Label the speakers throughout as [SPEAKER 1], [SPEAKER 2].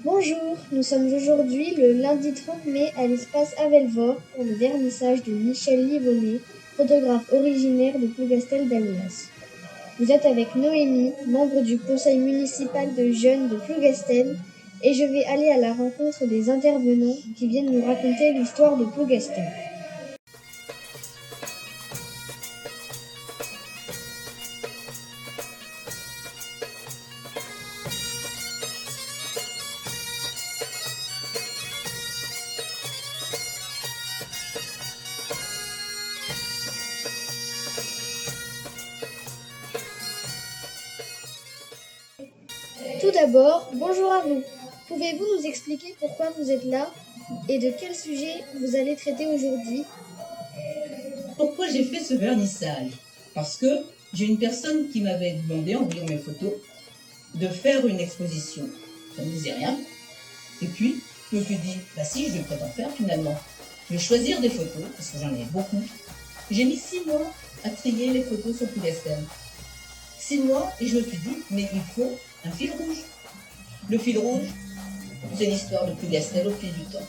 [SPEAKER 1] Bonjour, nous sommes aujourd'hui le lundi 30 mai à l'espace Avelvor pour le vernissage de Michel Livonnet, photographe originaire de Plougastel-Daoulas. Vous êtes avec Noémie, membre du conseil municipal de jeunes de Plougastel, et je vais aller à la rencontre des intervenants qui viennent nous raconter l'histoire de Plougastel. Tout d'abord, bonjour à vous. Pouvez-vous nous expliquer pourquoi vous êtes là et de quel sujet vous allez traiter aujourd'hui?
[SPEAKER 2] Pourquoi j'ai fait ce vernissage? Parce que j'ai une personne qui m'avait demandé, en voyant mes photos, de faire une exposition. Ça ne me disait rien. Et puis, je me suis dit, si, je vais peut-être en faire finalement. Je vais choisir des photos, parce que j'en ai beaucoup. J'ai mis 6 mois à trier les photos sur Plougastel. 6 mois, et je me suis dit, mais il faut un fil rouge. Le fil rouge, c'est l'histoire de Plougastel au fil du temps.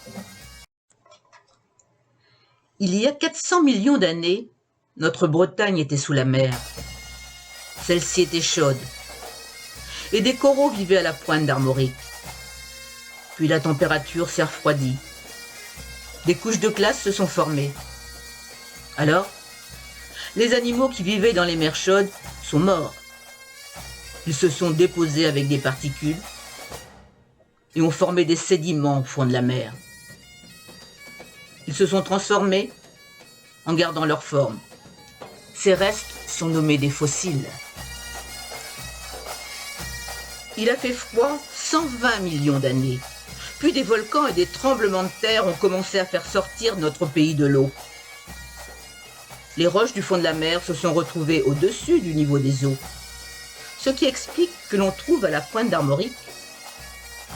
[SPEAKER 3] Il y a 400 millions d'années, notre Bretagne était sous la mer. Celle-ci était chaude. Et des coraux vivaient à la pointe d'Armorique. Puis la température s'est refroidie. Des couches de glace se sont formées. Alors, les animaux qui vivaient dans les mers chaudes sont morts. Ils se sont déposés avec des particules et ont formé des sédiments au fond de la mer. Ils se sont transformés en gardant leur forme. Ces restes sont nommés des fossiles. Il a fait froid 120 millions d'années. Puis des volcans et des tremblements de terre ont commencé à faire sortir notre pays de l'eau. Les roches du fond de la mer se sont retrouvées au-dessus du niveau des eaux. Ce qui explique que l'on trouve à la pointe d'Armorique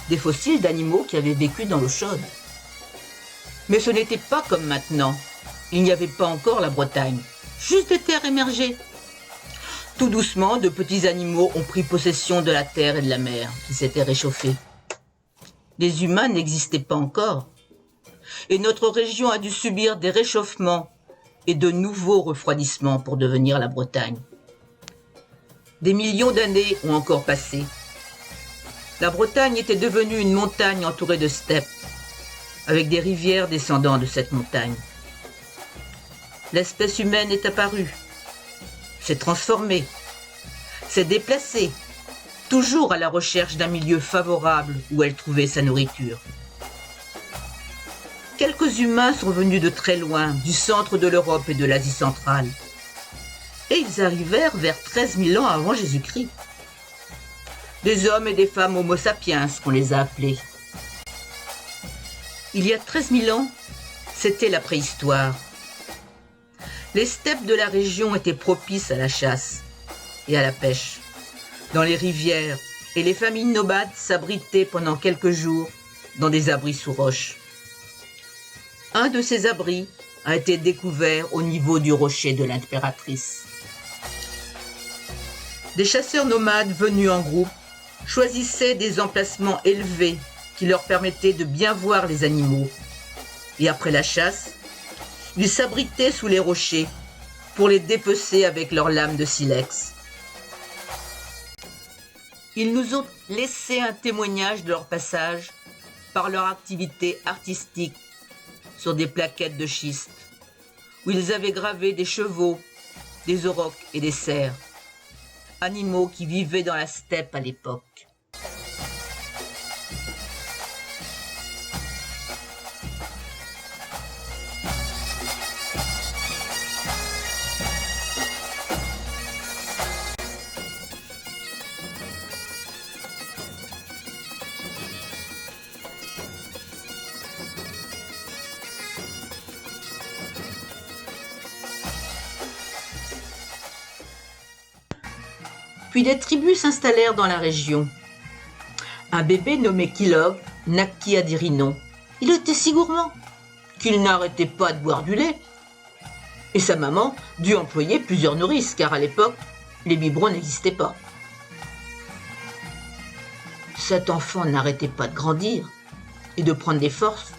[SPEAKER 3] des fossiles d'animaux qui avaient vécu dans l'eau chaude. Mais ce n'était pas comme maintenant. Il n'y avait pas encore la Bretagne, juste des terres émergées. Tout doucement, de petits animaux ont pris possession de la terre et de la mer qui s'étaient réchauffées. Les humains n'existaient pas encore. Et notre région a dû subir des réchauffements et de nouveaux refroidissements pour devenir la Bretagne. Des millions d'années ont encore passé. La Bretagne était devenue une montagne entourée de steppes, avec des rivières descendant de cette montagne. L'espèce humaine est apparue, s'est transformée, s'est déplacée, toujours à la recherche d'un milieu favorable où elle trouvait sa nourriture. Quelques humains sont venus de très loin, du centre de l'Europe et de l'Asie centrale. Et ils arrivèrent vers 13 000 ans avant Jésus-Christ. Des hommes et des femmes homo sapiens, qu'on les a appelés. Il y a 13 000 ans, c'était la préhistoire. Les steppes de la région étaient propices à la chasse et à la pêche. Dans les rivières, et les familles nomades s'abritaient pendant quelques jours dans des abris sous roches. Un de ces abris a été découvert au niveau du rocher de l'impératrice. Des chasseurs nomades venus en groupe choisissaient des emplacements élevés qui leur permettaient de bien voir les animaux. Et après la chasse, ils s'abritaient sous les rochers pour les dépecer avec leurs lames de silex. Ils nous ont laissé un témoignage de leur passage par leur activité artistique sur des plaquettes de schiste, où ils avaient gravé des chevaux, des aurochs et des cerfs, animaux qui vivaient dans la steppe à l'époque. Puis des tribus s'installèrent dans la région. Un bébé nommé Kilog naquit à Dirinon. Il était si gourmand qu'il n'arrêtait pas de boire du lait. Et sa maman dut employer plusieurs nourrices, car à l'époque, les biberons n'existaient pas. Cet enfant n'arrêtait pas de grandir et de prendre des forces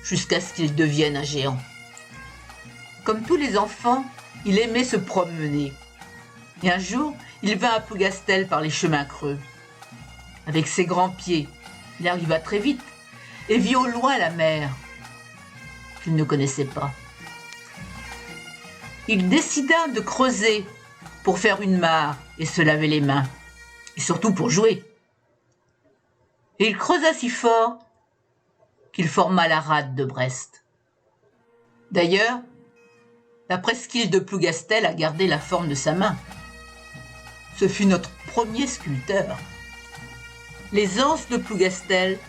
[SPEAKER 3] jusqu'à ce qu'il devienne un géant. Comme tous les enfants, il aimait se promener. Et un jour, il vint à Plougastel par les chemins creux. Avec ses grands pieds, il arriva très vite et vit au loin la mer qu'il ne connaissait pas. Il décida de creuser pour faire une mare et se laver les mains, et surtout pour jouer. Et il creusa si fort qu'il forma la rade de Brest. D'ailleurs, la presqu'île de Plougastel a gardé la forme de sa main. Ce fut notre premier sculpteur. Les anses de Plougastel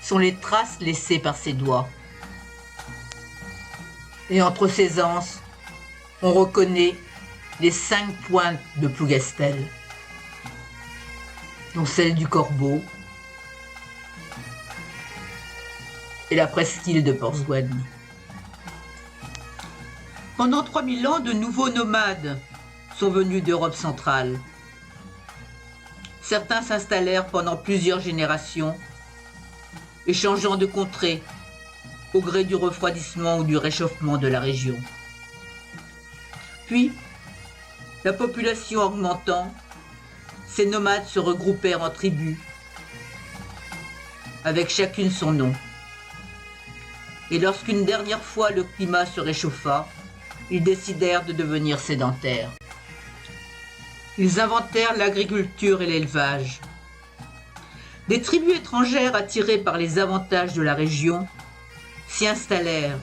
[SPEAKER 3] sont les traces laissées par ses doigts. Et entre ces anses, on reconnaît les 5 pointes de Plougastel, dont celle du corbeau et la presqu'île de Porsgouenne. Pendant 3000 ans, de nouveaux nomades sont venus d'Europe centrale. Certains s'installèrent pendant plusieurs générations, échangeant de contrées au gré du refroidissement ou du réchauffement de la région. Puis, la population augmentant, ces nomades se regroupèrent en tribus, avec chacune son nom. Et lorsqu'une dernière fois le climat se réchauffa, ils décidèrent de devenir sédentaires. Ils inventèrent l'agriculture et l'élevage. Des tribus étrangères attirées par les avantages de la région s'y installèrent,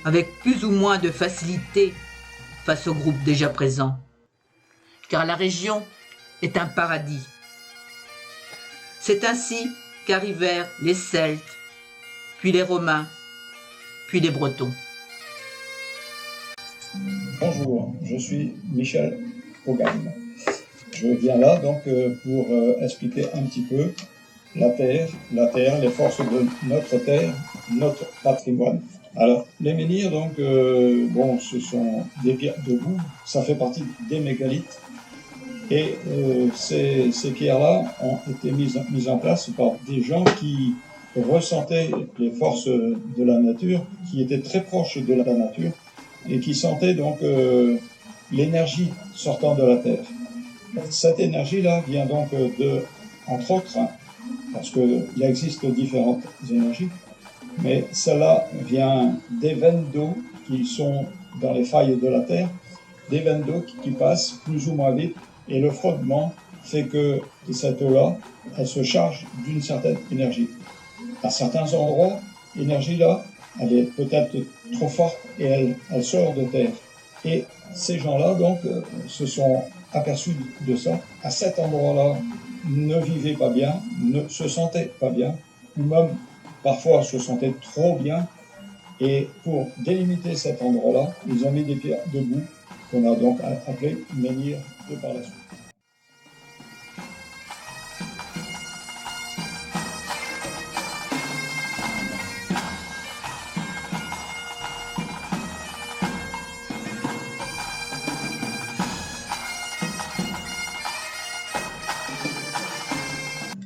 [SPEAKER 3] avec plus ou moins de facilité face aux groupes déjà présents. Car la région est un paradis. C'est ainsi qu'arrivèrent les Celtes, puis les Romains, puis les Bretons.
[SPEAKER 4] Bonjour, je suis Michel Hogan. Je viens là donc pour expliquer un petit peu la Terre, les forces de notre Terre, notre patrimoine. Alors, les menhirs, donc, ce sont des pierres debout, ça fait partie des mégalithes. Et ces pierres-là ont été mises en place par des gens qui ressentaient les forces de la nature, qui étaient très proches de la nature, et qui sentaient donc l'énergie sortant de la Terre. Cette énergie-là vient donc entre autres, parce qu'il existe différentes énergies, mais celle-là vient des veines d'eau qui sont dans les failles de la Terre, des veines d'eau qui passent plus ou moins vite, et le frottement fait que cette eau-là, elle se charge d'une certaine énergie. À certains endroits, l'énergie-là, elle est peut-être trop forte et elle sort de terre. Et ces gens-là, donc, se sont aperçus de ça. À cet endroit-là, ne vivaient pas bien, ne se sentaient pas bien, ou même parfois se sentaient trop bien. Et pour délimiter cet endroit-là, ils ont mis des pierres debout, qu'on a donc appelées menhirs de par la suite.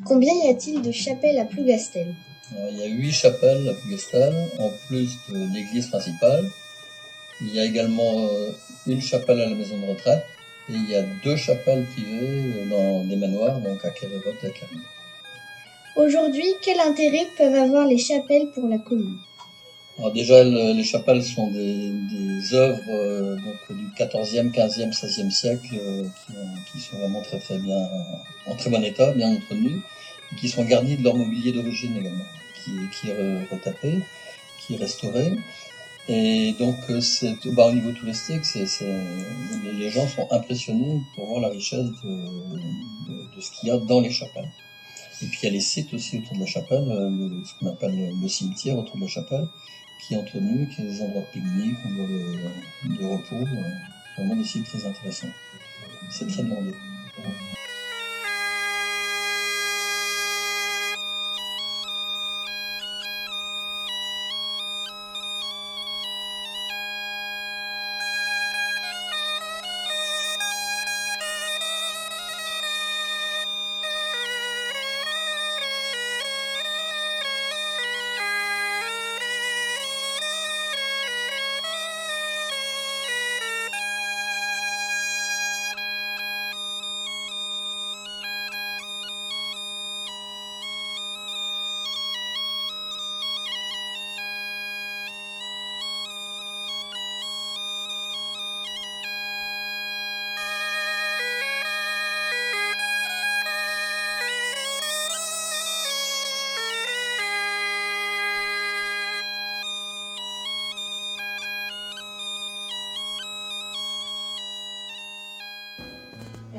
[SPEAKER 1] Combien y a-t-il de chapelles à Plougastel?
[SPEAKER 5] Il y a 8 chapelles à Plougastel, en plus de l'église principale. Il y a également une chapelle à la maison de retraite, et il y a 2 chapelles privées dans des manoirs, donc à Kérévote et à Carmel.
[SPEAKER 1] Aujourd'hui, quel intérêt peuvent avoir les chapelles pour la commune?
[SPEAKER 5] Alors déjà, les chapelles sont des œuvres donc du XIVe, XVe, XVIe siècle qui sont vraiment très très bien, en très bon état, bien entretenues, et qui sont garnies de leur mobilier d'origine également, qui est retapé, qui est restauré. Et donc au niveau touristique, les gens sont impressionnés pour voir la richesse de ce qu'il y a dans les chapelles. Et puis il y a les sites aussi autour de la chapelle, ce qu'on appelle le cimetière autour de la chapelle, qui est entretenu, qui est des endroits de pique-nique, de repos, vraiment des sites très intéressants. C'est très demandé.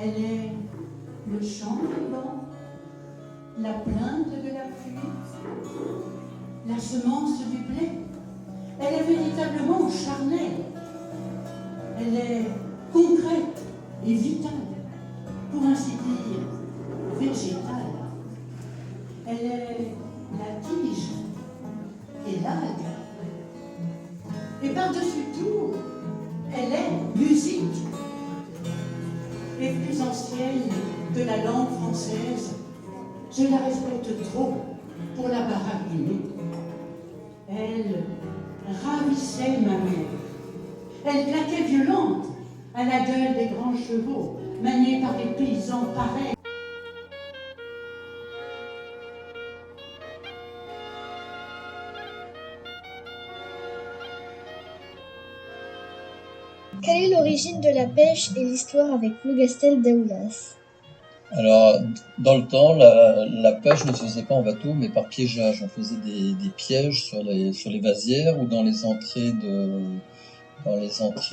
[SPEAKER 6] Elle est le chant du vent, la plainte de la pluie, la semence du blé. Elle est véritablement charnelle. Elle est concrète et vitale, pour ainsi dire végétale. Elle est la tige et l'algue. Et par-dessus tout, elle est musique. Et plus ancienne que la langue française, je la respecte trop pour la baragouiner. Elle ravissait ma mère. Elle claquait violente à la gueule des grands chevaux, maniés par des paysans pareils.
[SPEAKER 1] Quelle est l'origine de la pêche et l'histoire avec Plougastel Daoulas?
[SPEAKER 5] Alors, dans le temps, la pêche ne se faisait pas en bateau, mais par piégeage. On faisait des pièges sur les vasières ou dans les entrées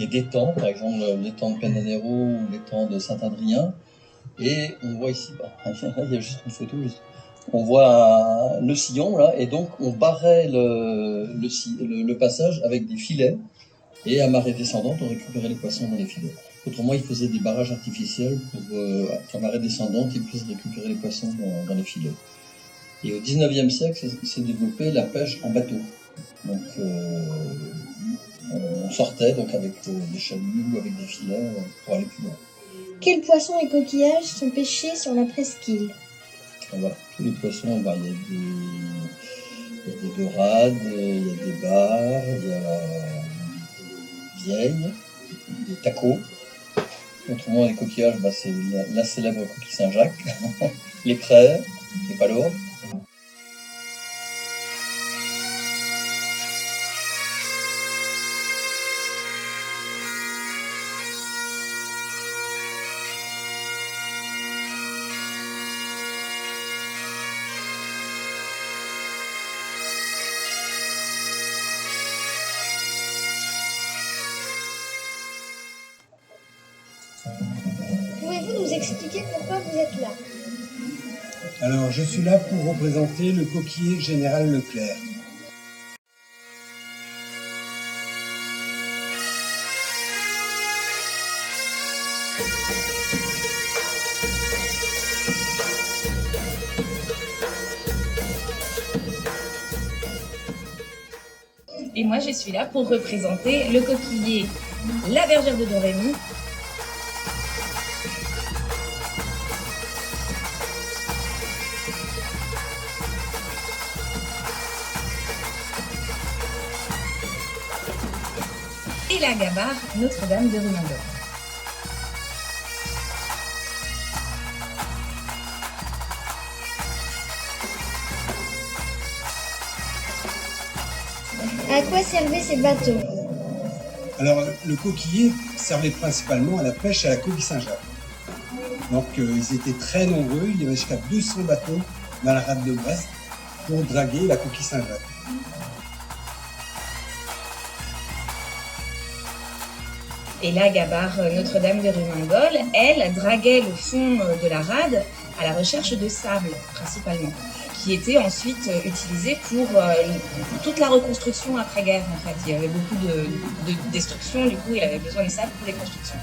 [SPEAKER 5] d'étangs, par exemple l'étang de Penanero ou l'étang de Saint-Adrien. Et on voit ici, il y a juste une photo, on voit le sillon là, et donc on barrait le passage avec des filets, et à marée descendante, on récupérait les poissons dans les filets. Autrement, ils faisaient des barrages artificiels pour qu'à marée descendante, ils puissent récupérer les poissons dans les filets. Et au 19e siècle, s'est développée la pêche en bateau. Donc, on sortait donc avec des chaluts ou avec des filets pour aller plus loin.
[SPEAKER 1] Quels poissons et coquillages sont pêchés sur la presqu'île?
[SPEAKER 5] Voilà, tous les poissons, il y a des dorades, il y a des bars, il y a des vieilles, des tacos. Autrement, les coquillages, c'est la célèbre coquille Saint-Jacques, les praies, les palourdes.
[SPEAKER 1] Pouvez-vous nous expliquer pourquoi vous êtes là?
[SPEAKER 7] Alors, je suis là pour représenter le coquiller Général Leclerc.
[SPEAKER 8] Et moi, je suis là pour représenter le coquiller La Bergère de Don Rémy. Et la gabarre Notre-Dame de Rumandol.
[SPEAKER 1] À quoi servaient ces bateaux?
[SPEAKER 7] Alors, le coquiller servait principalement à la pêche à la coquille Saint-Jacques. Donc, ils étaient très nombreux, il y avait jusqu'à 200 bateaux dans la rade de Brest pour draguer la coquille Saint-Jacques.
[SPEAKER 8] Et la gabarre Notre-Dame de Rumandol, elle, draguait le fond de la rade à la recherche de sable, principalement, qui était ensuite utilisé pour toute la reconstruction après-guerre, en fait. Il y avait beaucoup de destruction, du coup, il avait besoin de sable pour les constructions.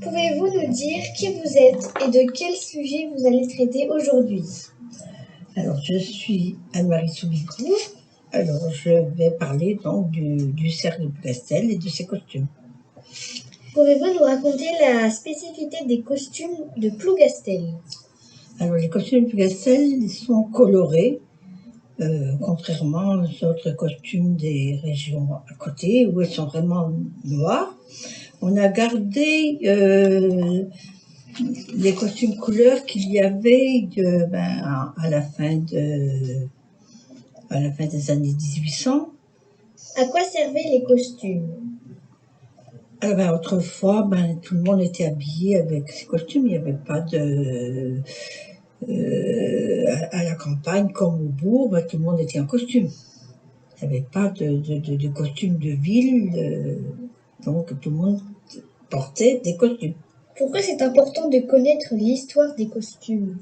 [SPEAKER 1] Pouvez-vous nous dire qui vous êtes et de quel sujet vous allez traiter aujourd'hui?
[SPEAKER 9] Alors, je suis Anne-Marie Soubicou. Alors, je vais parler donc du cercle de Plougastel et de ses costumes.
[SPEAKER 1] Pouvez-vous nous raconter la spécificité des costumes de Plougastel?
[SPEAKER 9] Alors, les costumes de Plougastel, ils sont colorés, contrairement aux autres costumes des régions à côté, où ils sont vraiment noirs. On a gardé les costumes couleurs qu'il y avait à la fin des années 1800.
[SPEAKER 1] À quoi servaient les costumes?
[SPEAKER 9] Alors, autrefois, tout le monde était habillé avec ses costumes. Il n'y avait pas à la campagne comme au bourg, tout le monde était en costume. Il n'y avait pas de costume de ville, donc tout le monde portait des costumes.
[SPEAKER 1] Pourquoi c'est important de connaître l'histoire des costumes?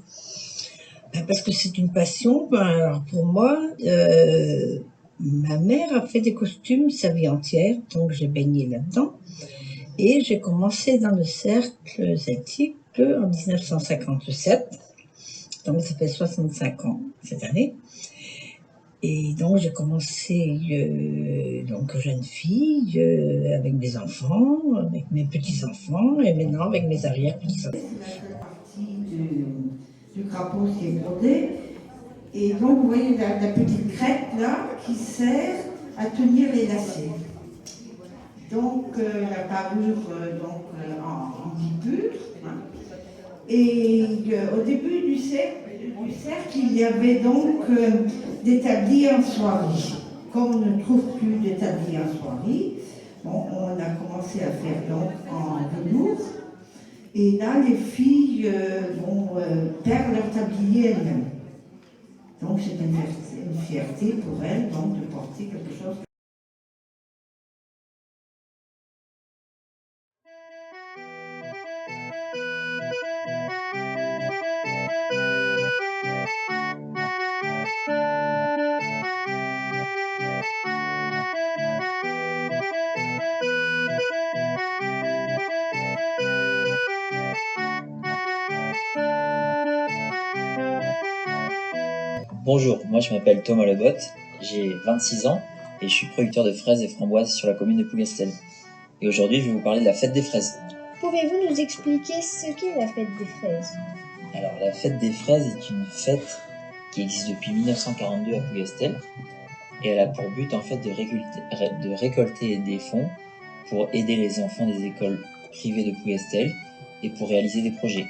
[SPEAKER 9] Parce que c'est une passion. Alors pour moi, ma mère a fait des costumes sa vie entière, donc j'ai baigné là-dedans. Et j'ai commencé dans le cercle celtique en 1957, donc ça fait 65 ans cette année. Et donc j'ai commencé donc jeune fille, avec mes enfants, avec mes petits-enfants, et maintenant avec mes arrière-petits-enfants.
[SPEAKER 6] C'est la partie du crapaud qui est brodé. Et donc vous voyez la petite crête là qui sert à tenir les lacets. Donc la parure en guipure. Et au début du cercle, il y avait donc des tabliers en soierie. Comme on ne trouve plus de tabliers en soierie, bon, on a commencé à faire donc en velours. Et là, les filles perdent leur tablier elles-mêmes. Donc c'est une fierté pour elles donc, de porter quelque chose.
[SPEAKER 10] Bonjour, moi je m'appelle Thomas Lebotte, j'ai 26 ans et je suis producteur de fraises et framboises sur la commune de Plougastel. Et aujourd'hui je vais vous parler de la fête des fraises.
[SPEAKER 1] Pouvez-vous nous expliquer ce qu'est la fête des fraises?
[SPEAKER 10] Alors la fête des fraises est une fête qui existe depuis 1942 à Plougastel et elle a pour but en fait de récolter des fonds pour aider les enfants des écoles privées de Plougastel et pour réaliser des projets.